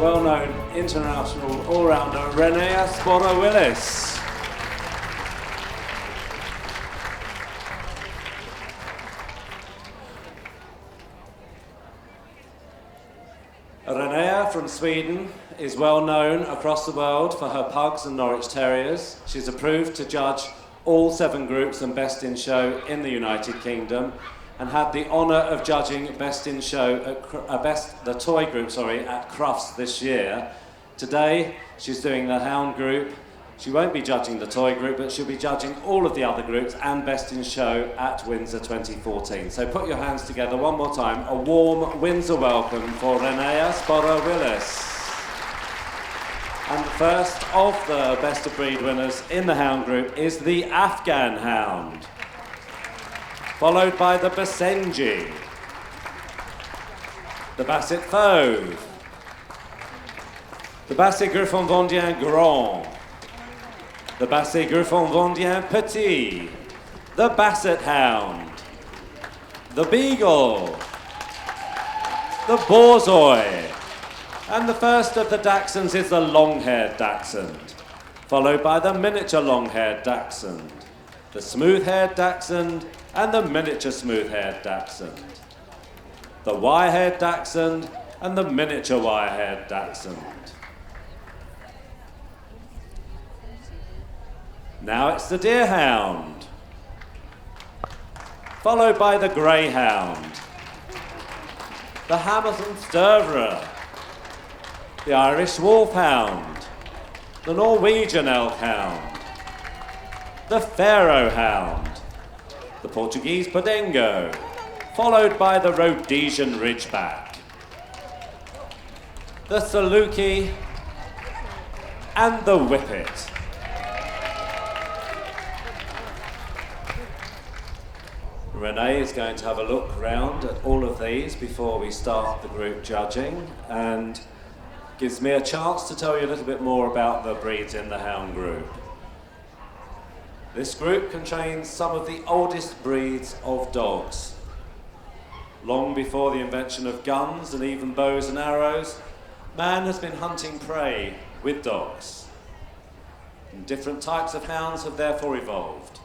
well-known international all-rounder Renee Sporre-Willes. Renee from Sweden is well known across the world for her pugs and Norwich Terriers. She's approved to judge all 7 groups and Best in Show in the United Kingdom, and had the honour of judging Best in Show at the toy group at Crufts this year. Today she's doing the Hound group. She won't be judging the toy group, but she'll be judging all of the other groups and Best in Show at Windsor 2014. So put your hands together one more time. A warm Windsor welcome for Renee Sporre-Willes. And the first of the Best of Breed winners in the Hound group is the Afghan Hound, followed by the Basenji, the Basset Fauve, the Basset Griffon Vendien Grand, the Basset Griffon Vendien Petit, the Basset Hound, the Beagle, the Borzoi, and the first of the Dachshunds is the long-haired Dachshund, followed by the miniature long-haired Dachshund, the smooth-haired Dachshund, and the miniature smooth-haired Dachshund, the wire-haired Dachshund, and the miniature wire-haired Dachshund. Now it's the Deerhound, followed by the Greyhound, the Hamilton Sterverer, the Irish Wolfhound, the Norwegian Elkhound, the Pharaoh Hound, the Portuguese Podengo, followed by the Rhodesian Ridgeback, the Saluki, and the Whippet. Renee is going to have a look round at all of these before we start the group judging, and gives me a chance to tell you a little bit more about the breeds in the Hound group. This group contains some of the oldest breeds of dogs. Long before the invention of guns and even bows and arrows, man has been hunting prey with dogs. And different types of hounds have therefore evolved.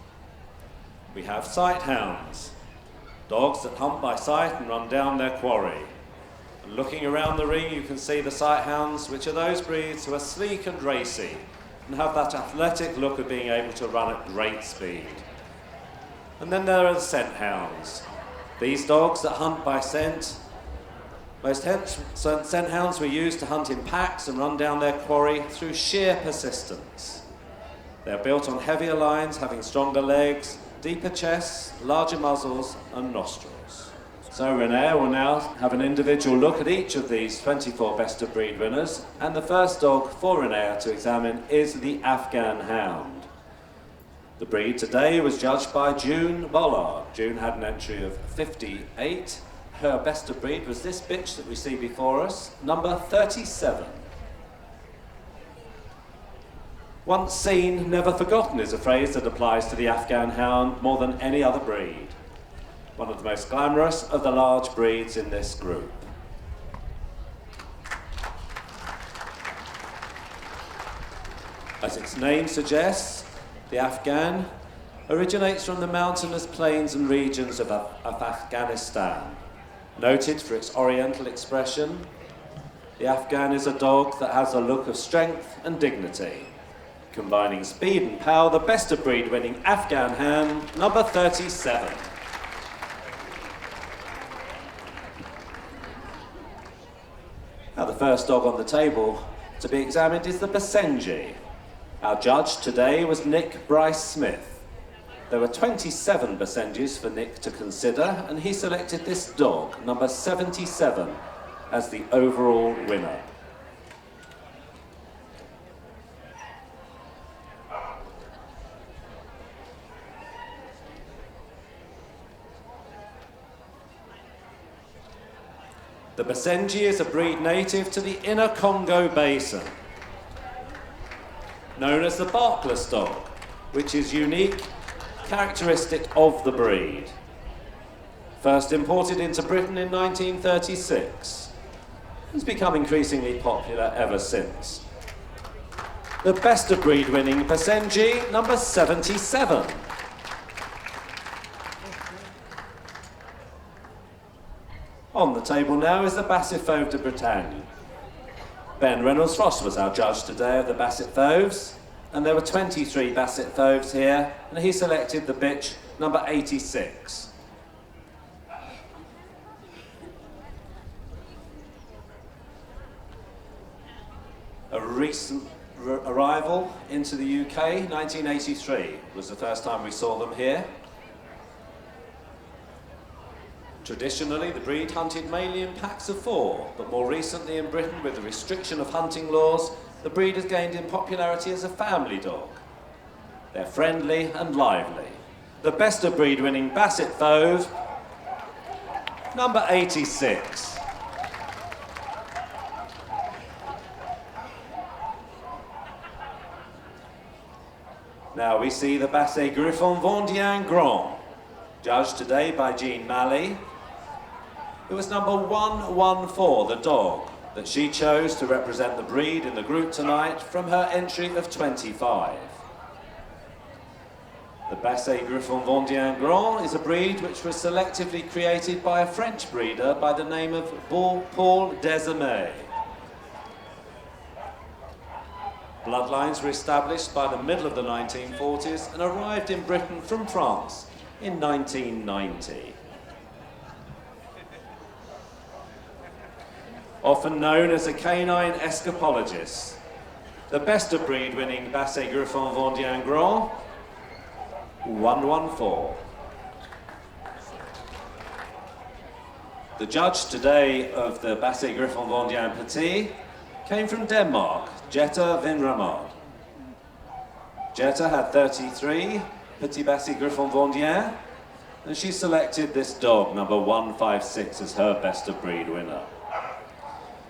We have sight hounds, dogs that hunt by sight and run down their quarry. And looking around the ring, you can see the sight hounds, which are those breeds who are sleek and racy and have that athletic look of being able to run at great speed. And then there are the scent hounds. These dogs that hunt by scent. Most scent hounds were used to hunt in packs and run down their quarry through sheer persistence. They're built on heavier lines, having stronger legs, deeper chests, larger muzzles and nostrils. So Renee will now have an individual look at each of these 24 Best of Breed winners, and the first dog for Renee to examine is the Afghan Hound. The breed today was judged by June Bollard. June had an entry of 58. Her Best of Breed was this bitch that we see before us, number 37. Once seen, never forgotten is a phrase that applies to the Afghan Hound more than any other breed. One of the most glamorous of the large breeds in this group. As its name suggests, the Afghan originates from the mountainous plains and regions of Afghanistan. Noted for its oriental expression, the Afghan is a dog that has a look of strength and dignity. Combining speed and power, the Best of Breed winning Afghan Hound, number 37. Now the first dog on the table to be examined is the Basenji. Our judge today was Nick Bryce Smith. There were 27 Basenjis for Nick to consider, and he selected this dog, number 77, as the overall winner. The Basenji is a breed native to the inner Congo Basin, known as the barkless dog, which is unique, characteristic of the breed. First imported into Britain in 1936. has become increasingly popular ever since. The best of breed winning Basenji number 77. On the table now is the Basset Fauve de Bretagne. Ben Reynolds-Frost was our judge today of the Basset Fauves, and there were 23 Basset Fauves here, and he selected the bitch number 86. A recent arrival into the UK, 1983, was the first time we saw them here. Traditionally, the breed hunted mainly in packs of 4, but more recently in Britain, with the restriction of hunting laws, the breed has gained in popularity as a family dog. They're friendly and lively. The best of breed winning Basset Fauve, number 86. Now we see the Basset Griffon Vendéen Grand, judged today by Jean Malley. It was number 114, the dog, that she chose to represent the breed in the group tonight from her entry of 25. The Basset Griffon Vendéen Grand is a breed which was selectively created by a French breeder by the name of Paul Desamay. Bloodlines were established by the middle of the 1940s and arrived in Britain from France in 1990. Often known as a canine escapologist, the best of breed winning Basset Griffon Vendéen Grand, 114. The judge today of the Basset Griffon Vendéen Petit came from Denmark, Jetta Vinramad. Jetta had 33 Petit Basset Griffon Vendéen, and she selected this dog, number 156, as her best of breed winner.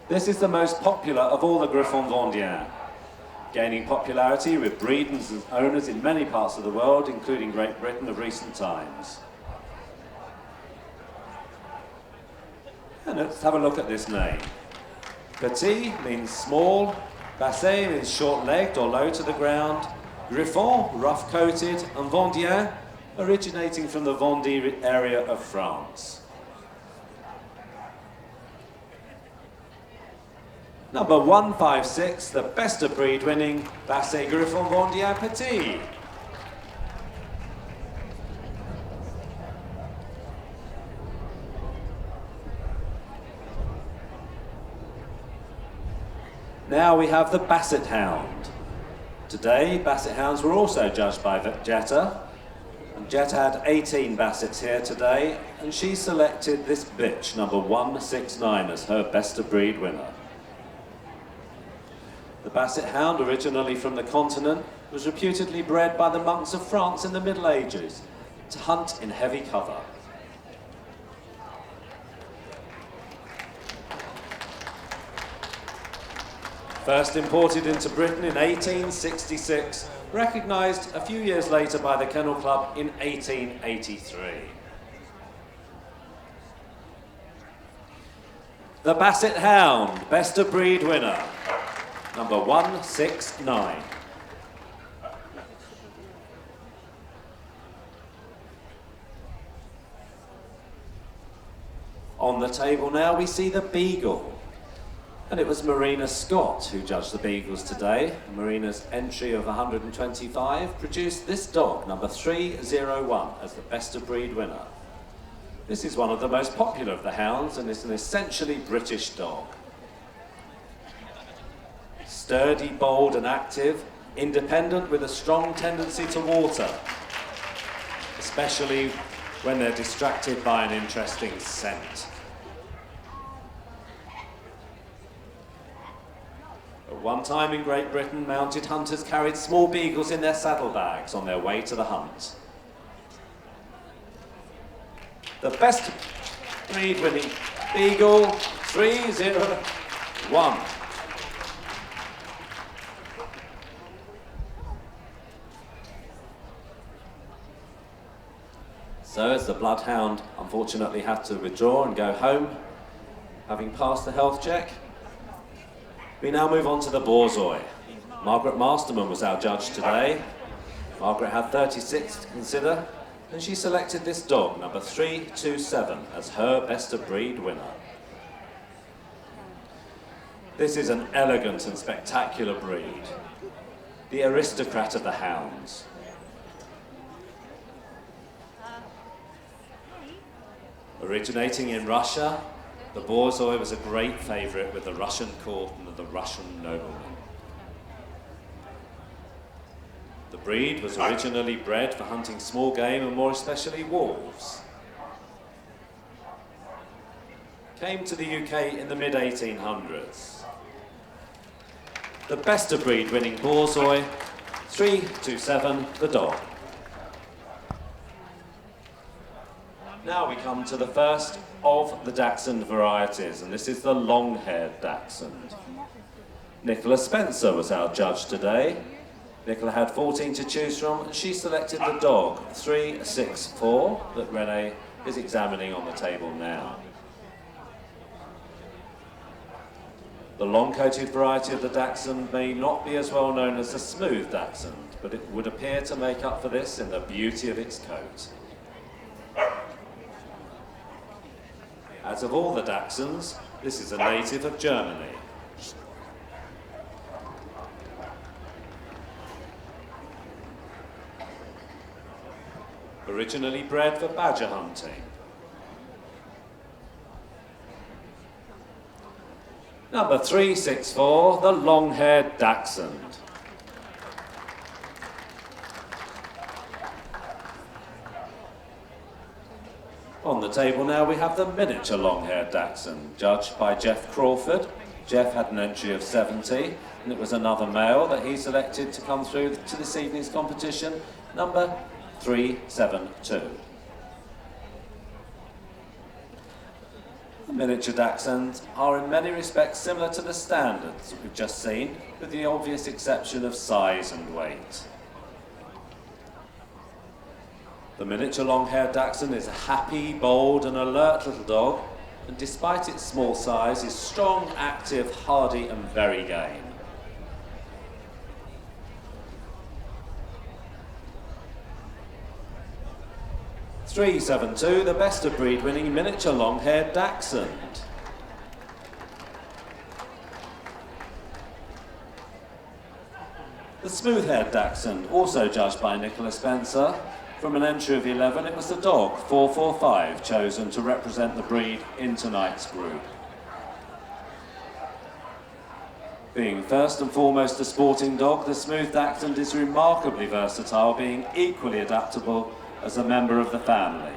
This is the most popular of all the Griffon Vendéen, gaining popularity with breeders and owners in many parts of the world, including Great Britain of recent times. And let's have a look at this name. Petit means small, Basset means short-legged or low to the ground, Griffon, rough-coated, and Vendéen, originating from the Vendée area of France. Number 156, the best of breed winning Basset Griffon Vendéen Petit. Now we have the Basset Hound. Today, Basset Hounds were also judged by Jetta. And Jetta had 18 Bassets here today, and she selected this bitch, number 169, as her best of breed winner. The Basset Hound, originally from the continent, was reputedly bred by the monks of France in the Middle Ages to hunt in heavy cover. First imported into Britain in 1866, recognised a few years later by the Kennel Club in 1883. The Basset Hound, best of breed winner, number 169. On the table now we see the Beagle. And it was Marina Scott who judged the Beagles today. Marina's entry of 125 produced this dog, number 301, as the best of breed winner. This is one of the most popular of the hounds and is an essentially British dog. Sturdy, bold and active, independent with a strong tendency to water, especially when they're distracted by an interesting scent. At one time in Great Britain, mounted hunters carried small beagles in their saddlebags on their way to the hunt. The best breed winning Beagle, 301. So as the Bloodhound unfortunately had to withdraw and go home, having passed the health check, We now move on to the Borzoi. Margaret Masterman was our judge today. Margaret had 36 to consider, and she selected this dog, number 327, as her best of breed winner. This is an elegant and spectacular breed, the aristocrat of the hounds. Originating in Russia, the Borzoi was a great favourite with the Russian court and the Russian noblemen. The breed was originally bred for hunting small game and more especially wolves. Came to the UK in the mid-1800s. The best of breed winning Borzoi, 327, the dog. Now we come to the first of the Dachshund varieties, and this is the long-haired Dachshund. Nicola Spencer was our judge today. Nicola had 14 to choose from, and she selected the dog, 364, that Renee is examining on the table now. The long-coated variety of the Dachshund may not be as well known as the smooth Dachshund, but it would appear to make up for this in the beauty of its coat. As of all the Dachshunds, this is a native of Germany. Originally bred for badger hunting. Number 364, the long-haired Dachshund. On the table now we have the miniature long-haired Dachshund, judged by Jeff Crawford. Jeff had an entry of 70, and it was another male that he selected to come through to this evening's competition, number 372. The miniature Dachshunds are in many respects similar to the standards that we've just seen, with the obvious exception of size and weight. The miniature long-haired Dachshund is a happy, bold and alert little dog, and despite its small size is strong, active, hardy and very game. (372), the best of breed winning miniature long-haired Dachshund. The smooth-haired Dachshund, also judged by Nicola Spencer. From an entry of 11, it was the dog, 445, chosen to represent the breed in tonight's group. Being first and foremost a sporting dog, the smooth Dachshund is remarkably versatile, being equally adaptable as a member of the family.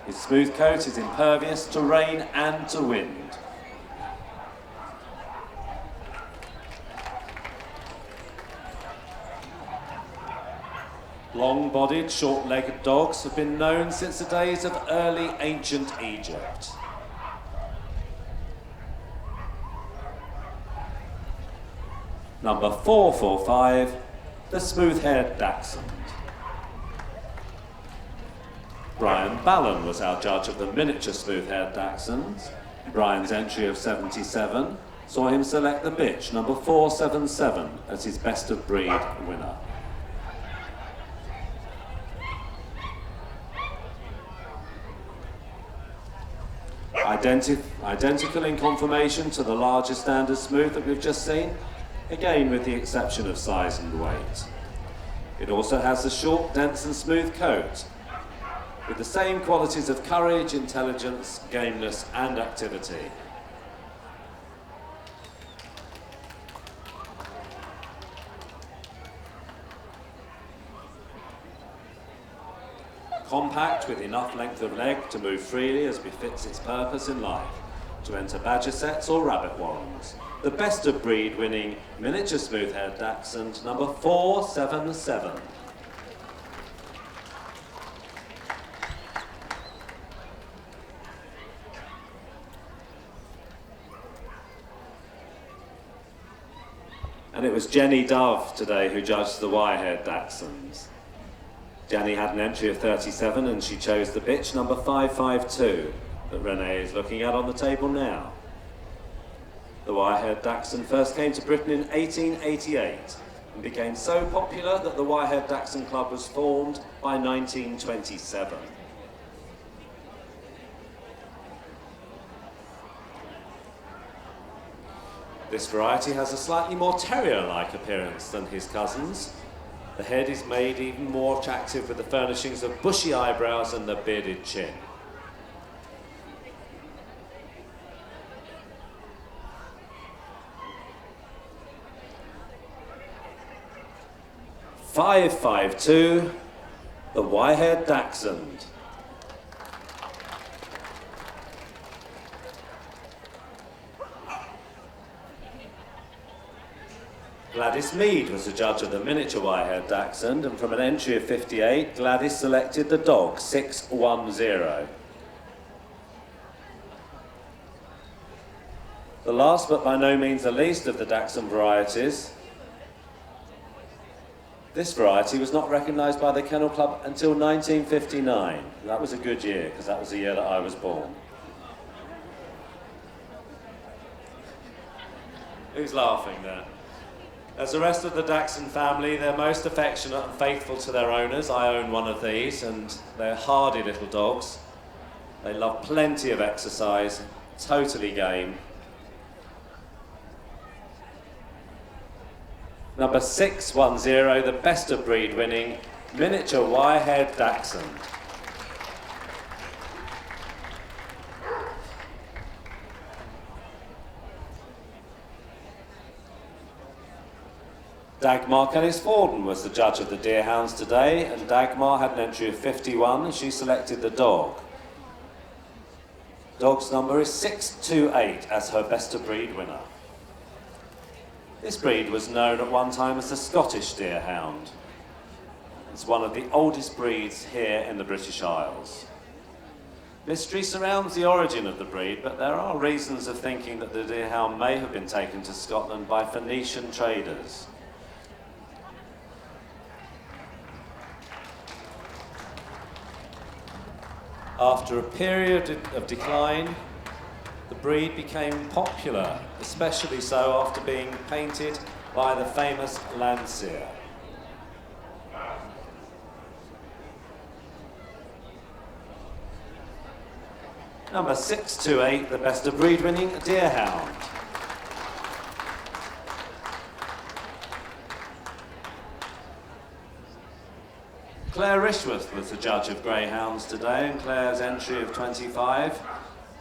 His smooth coat is impervious to rain and to wind. Long-bodied, short-legged dogs have been known since the days of early ancient Egypt. Number 445, the smooth-haired Dachshund. Brian Ballon was our judge of the miniature smooth-haired Dachshunds. Brian's entry of 77 saw him select the bitch, number 477, as his best of breed winner. Identical in conformation to the larger standard smooth that we've just seen, again with the exception of size and weight. It also has a short, dense and smooth coat, with the same qualities of courage, intelligence, gameness and activity. Compact with enough length of leg to move freely as befits its purpose in life, to enter badger sets or rabbit warrens. The best of breed winning miniature smooth-haired Dachshund, number 477. And it was Jenny Dove today who judged the wire-haired Dachshunds. Jenny had an entry of 37 and she chose the bitch, number 552, that Renee is looking at on the table now. The wire-haired Dachshund first came to Britain in 1888 and became so popular that the Wire-haired Dachshund Club was formed by 1927. This variety has a slightly more terrier-like appearance than his cousins. The head is made even more attractive with the furnishings of bushy eyebrows and the bearded chin. "552, the wire-haired Dachshund." Gladys Mead was the judge of the miniature wire-haired Dachshund, and from an entry of 58, Gladys selected the dog 610. The last but by no means the least of the Dachshund varieties, this variety was not recognised by the Kennel Club until 1959. That was a good year, because that was the year that I was born. Who's laughing there? As the rest of the Dachshund family, they're most affectionate and faithful to their owners. I own one of these, and they're hardy little dogs. They love plenty of exercise, totally game. Number 610, the best of breed winning miniature wire-haired Dachshund. Dagmar Kellis-Forden was the judge of the Deerhounds today, and Dagmar had an entry of 51 and she selected the dog. Dog's number is 628 as her best of breed winner. This breed was known at one time as the Scottish Deerhound. It's one of the oldest breeds here in the British Isles. Mystery surrounds the origin of the breed, but there are reasons of thinking that the Deerhound may have been taken to Scotland by Phoenician traders. After a period of decline, the breed became popular, especially so after being painted by the famous Landseer. Number 628, the best of breed winning Deerhound. Claire Rishworth was the judge of greyhounds today, and Claire's entry of 25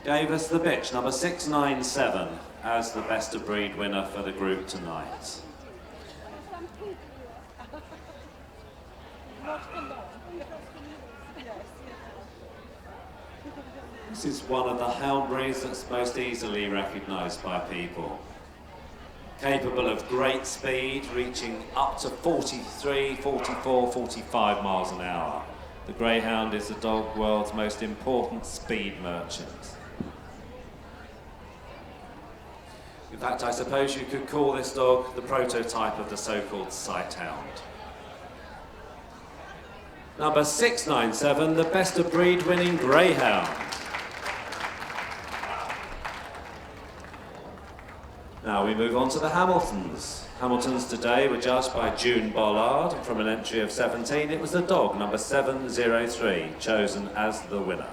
gave us the bitch, number 697, as the best of breed winner for the group tonight. This is one of the hound breeds that's most easily recognised by people. Capable of great speed, reaching up to 43, 44, 45 miles an hour. The greyhound is the dog world's most important speed merchant. In fact, I suppose you could call this dog the prototype of the so-called sight hound. Number 697, the best of breed winning greyhound. Now we move on to the Hamiltons. Hamiltons today were judged by June Bollard, and from an entry of 17, it was the dog, number 703, chosen as the winner.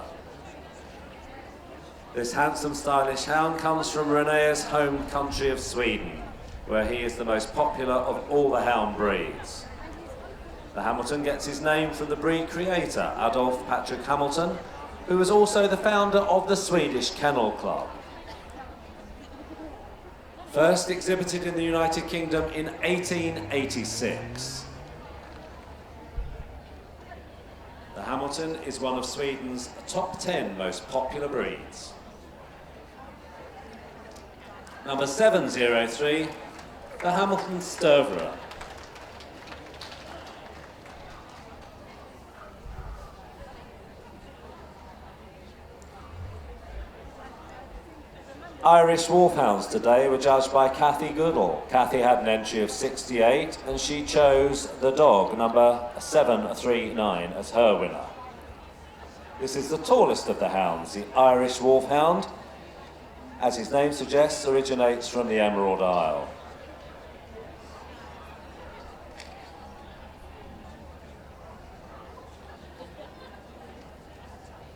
This handsome, stylish hound comes from Renee's home country of Sweden, where he is the most popular of all the hound breeds. The Hamilton gets his name from the breed creator, Adolf Patrick Hamilton, who was also the founder of the Swedish Kennel Club. First exhibited in the United Kingdom in 1886. The Hamilton is one of Sweden's top 10 most popular breeds. Number 703, the Hamilton Stövre. Irish Wolfhounds today were judged by Kathy Goodall. Kathy had an entry of 68 and she chose the dog, number 739, as her winner. This is the tallest of the hounds, the Irish Wolfhound. as his name suggests, originates from the Emerald Isle.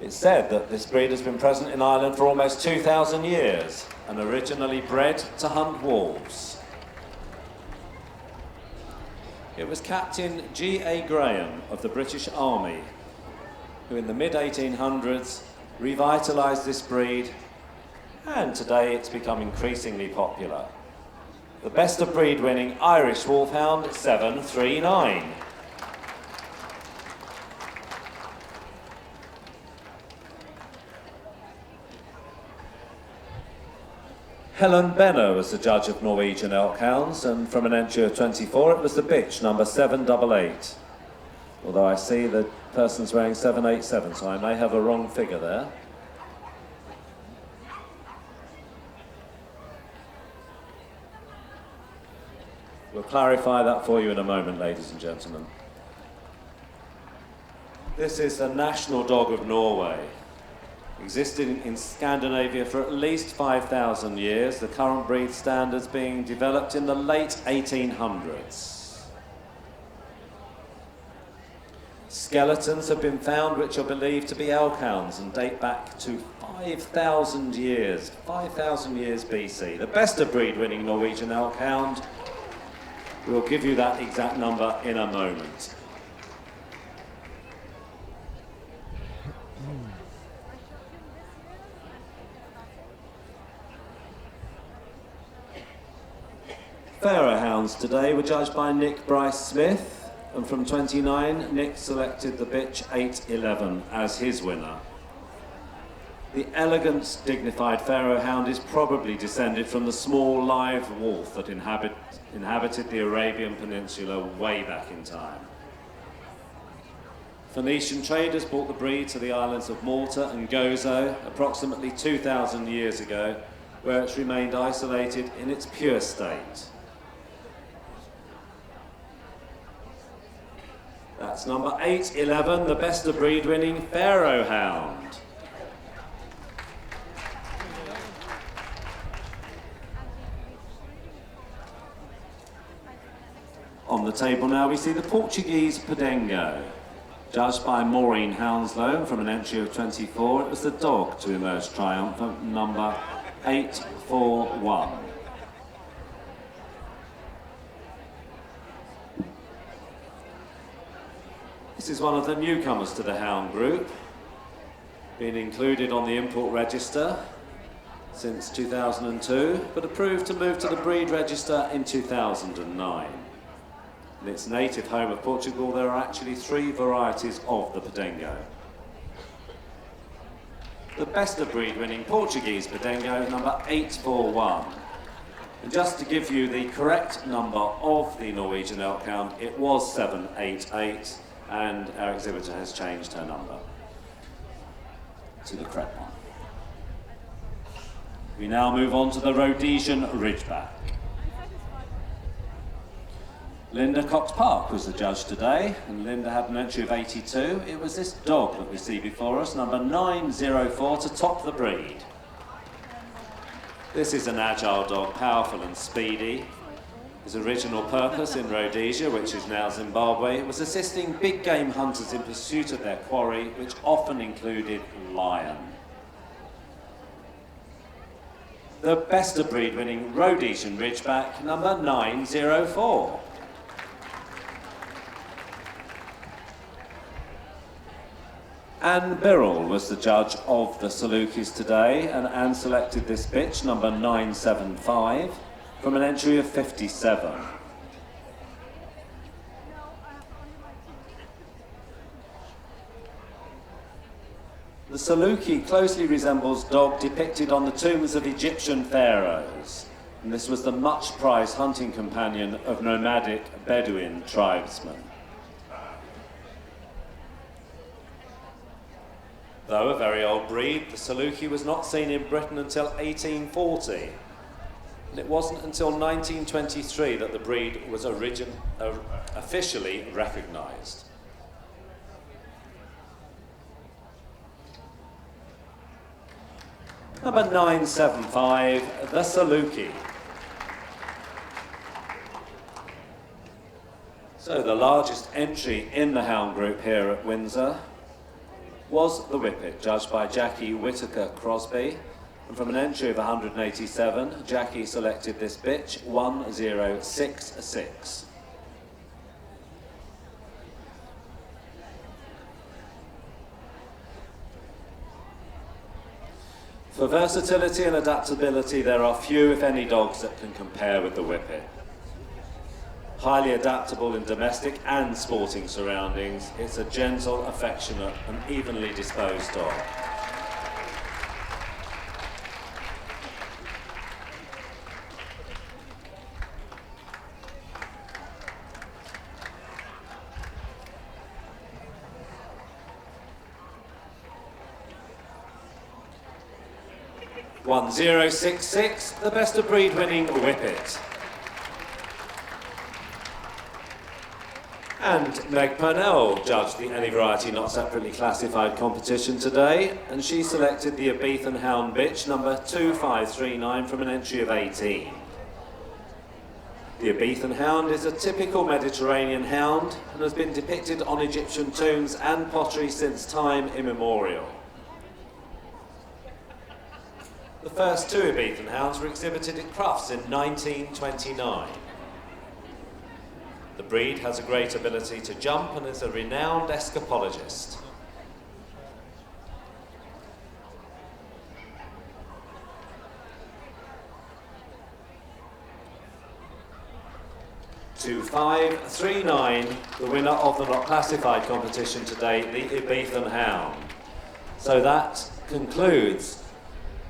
It's said that this breed has been present in Ireland for almost 2,000 years and originally bred to hunt wolves. It was Captain G.A. Graham of the British Army who in the mid-1800s revitalised this breed, and today it's become increasingly popular. The best of breed winning Irish Wolfhound 739. Helen Benner was the judge of Norwegian elk hounds, and from an entry of 24 it was the bitch number 788. Although I see the person's wearing 787, so I may have a wrong figure there. We'll clarify that for you in a moment, ladies and gentlemen. This is the national dog of Norway. Existed in Scandinavia for at least 5,000 years, the current breed standards being developed in the late 1800s. Skeletons have been found which are believed to be elk hounds and date back to 5,000 years BC. The best of breed winning Norwegian elk hound, we'll give you that exact number in a moment. Pharaoh hounds today were judged by Nick Bryce-Smith, and from 29, Nick selected the bitch 811 as his winner. The elegant, dignified Pharaoh hound is probably descended from the small live wolf that inhabited the Arabian Peninsula way back in time. Phoenician traders brought the breed to the islands of Malta and Gozo approximately 2,000 years ago, where it's remained isolated in its pure state. That's number 811, the best of breed winning Pharaoh hound. On the table now we see the Portuguese Podengo. Judged by Maureen Hounslow from an entry of 24, it was the dog to emerge triumphant, number 841. This is one of the newcomers to the hound group, been included on the import register since 2002, but approved to move to the breed register in 2009. In its native home of Portugal, there are actually 3 varieties of the Podengo. The best of breed winning Portuguese Podengo, number 841. And just to give you the correct number of the Norwegian elk hound, it was 788, and our exhibitor has changed her number to the correct one. We now move on to the Rhodesian Ridgeback. Linda Cox-Park was the judge today, and Linda had an entry of 82. It was this dog that we see before us, number 904, to top the breed. This is an agile dog, powerful and speedy. His original purpose in Rhodesia, which is now Zimbabwe, was assisting big game hunters in pursuit of their quarry, which often included lion. The best of breed winning Rhodesian Ridgeback, number 904. Anne Birrell was the judge of the Salukis today, and Anne selected this bitch, number 975, from an entry of 57. The Saluki closely resembles dog depicted on the tombs of Egyptian pharaohs, and this was the much-prized hunting companion of nomadic Bedouin tribesmen. Though a very old breed, the Saluki was not seen in Britain until 1840. And it wasn't until 1923 that the breed was officially recognised. Number 975, the Saluki. So the largest entry in the Hound group here at Windsor was the Whippet, judged by Jackie Whitaker Crosby. And from an entry of 187, Jackie selected this bitch, 1066. For versatility and adaptability, there are few, if any, dogs that can compare with the Whippet. Highly adaptable in domestic and sporting surroundings, it's a gentle, affectionate and evenly disposed dog. (1066), the best of breed winning Whippet. And Meg Purnell judged the Any Variety Not Separately Classified competition today, and she selected the Ibethan Hound bitch, number 2539, from an entry of 18. The Ibethan Hound is a typical Mediterranean hound and has been depicted on Egyptian tombs and pottery since time immemorial. The first two Ibethan Hounds were exhibited at Crufts in 1929. The breed has a great ability to jump and is a renowned escapologist. (2539), the winner of the Not Classified competition today, the Ibethan Hound. So that concludes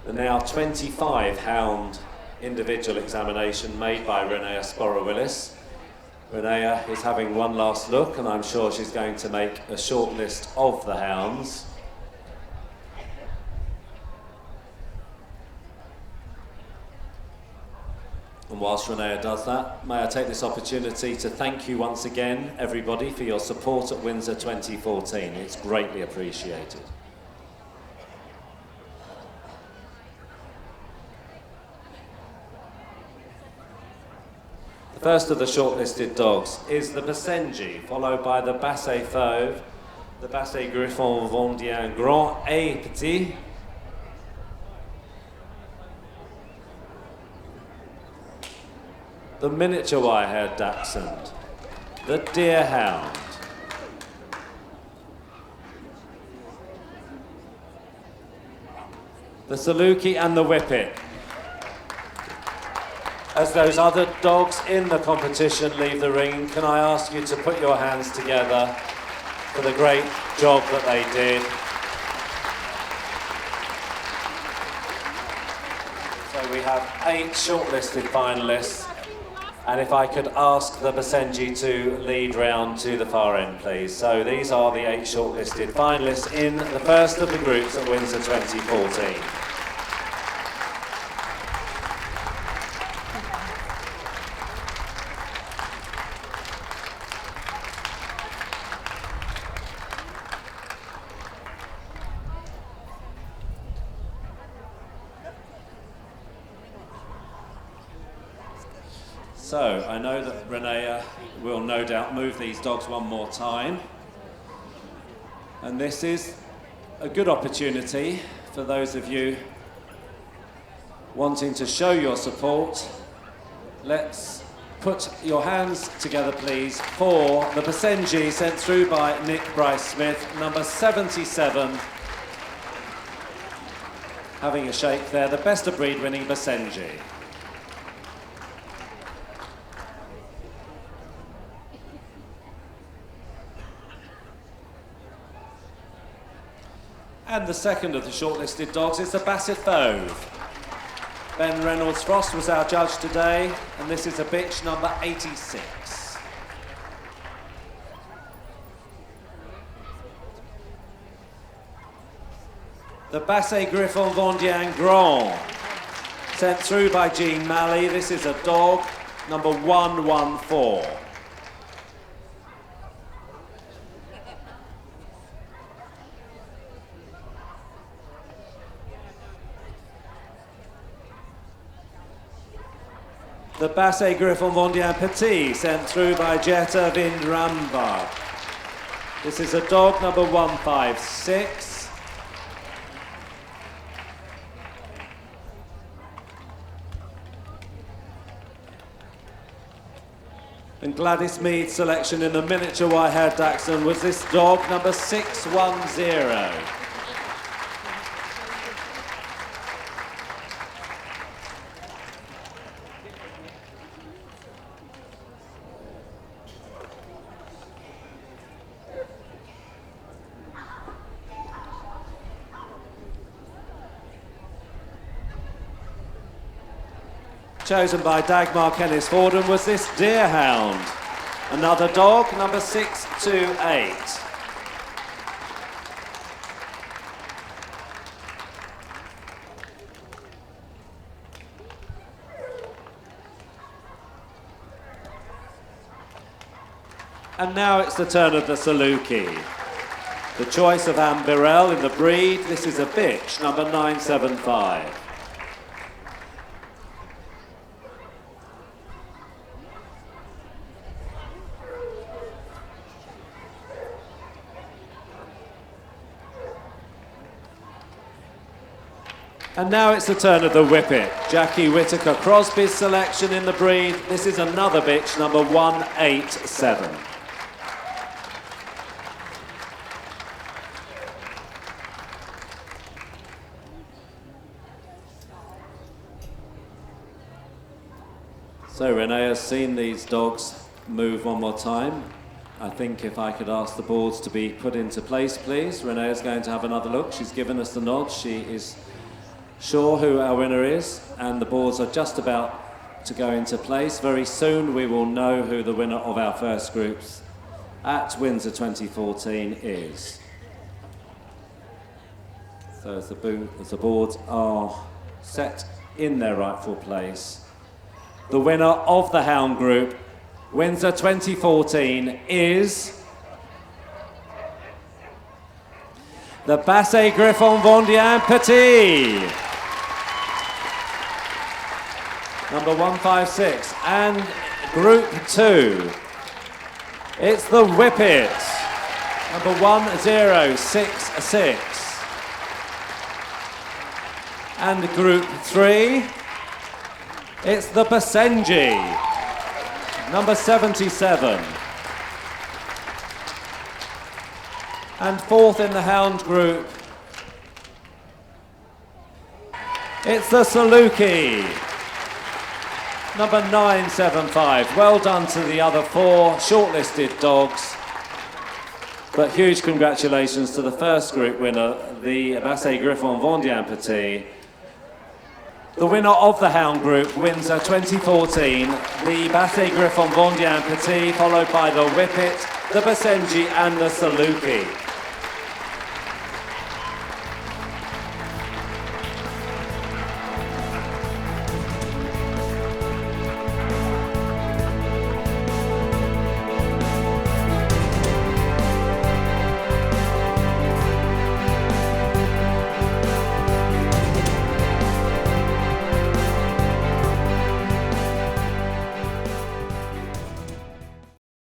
the now 25 Hound individual examination made by Renee Sporre-Willes. Renee is having one last look, and I'm sure she's going to make a short list of the hounds. And whilst Renee does that, may I take this opportunity to thank you once again, everybody, for your support at Windsor 2014. It's greatly appreciated. The first of the shortlisted dogs is the Basenji, followed by the Basset Fauve, the Basset Griffon Vendien Grand et Petit, the miniature wire-haired Dachshund, the Deerhound, the Saluki and the Whippet. As those other dogs in the competition leave the ring, can I ask you to put your hands together for the great job that they did. So we have 8 shortlisted finalists, and if I could ask the Basenji to lead round to the far end, please. So these are the 8 shortlisted finalists in the first of the groups at Windsor 2014. So, I know that Renee will no doubt move these dogs one more time. And this is a good opportunity for those of you wanting to show your support. Let's put your hands together, please, for the Basenji sent through by Nick Bryce-Smith, number 77. Having a shake there, the best of breed winning Basenji. And the second of the shortlisted dogs is the Basset Fauve. Ben Reynolds-Frost was our judge today, and this is a bitch number 86. The Basset Griffon Vendien Grand, sent through by Jean Malley. This is a dog number 114. The Basset Griffon Vendéen Petit, sent through by Jetta Vindrambad. This is a dog number 156. And Gladys Mead's selection in the miniature white-haired Dachshund was this dog number 610. Chosen by Dagmar Kennis Forden was this Deer Hound, another dog, number 628. And now it's the turn of the Saluki. The choice of Anne Birrell in the breed, this is a bitch, number 975. And now it's the turn of the Whippet. Jackie Whittaker Crosby's selection in the breed. This is another bitch, number 187. So Renee has seen these dogs move one more time. I think if I could ask the boards to be put into place, please. Renee is going to have another look. She's given us the nod. She is sure who our winner is, and the boards are just about to go into place. Very soon we will know who the winner of our first groups at Windsor 2014 is. So as the boards are set in their rightful place, the winner of the Hound Group, Windsor 2014, is the Basset Griffon Vendéen Petit, number 156, and Group 2, it's the Whippet, number 1066, and Group 3, it's the Basenji, number 77. And fourth in the Hound Group, it's the Saluki, number 975. Well done to the other four shortlisted dogs. But huge congratulations to the first group winner, the Basset Griffon Vendéen Petit. The winner of the Hound Group, Windsor 2014, the Basset Griffon Vendéen Petit, followed by the Whippet, the Basenji and the Saluki.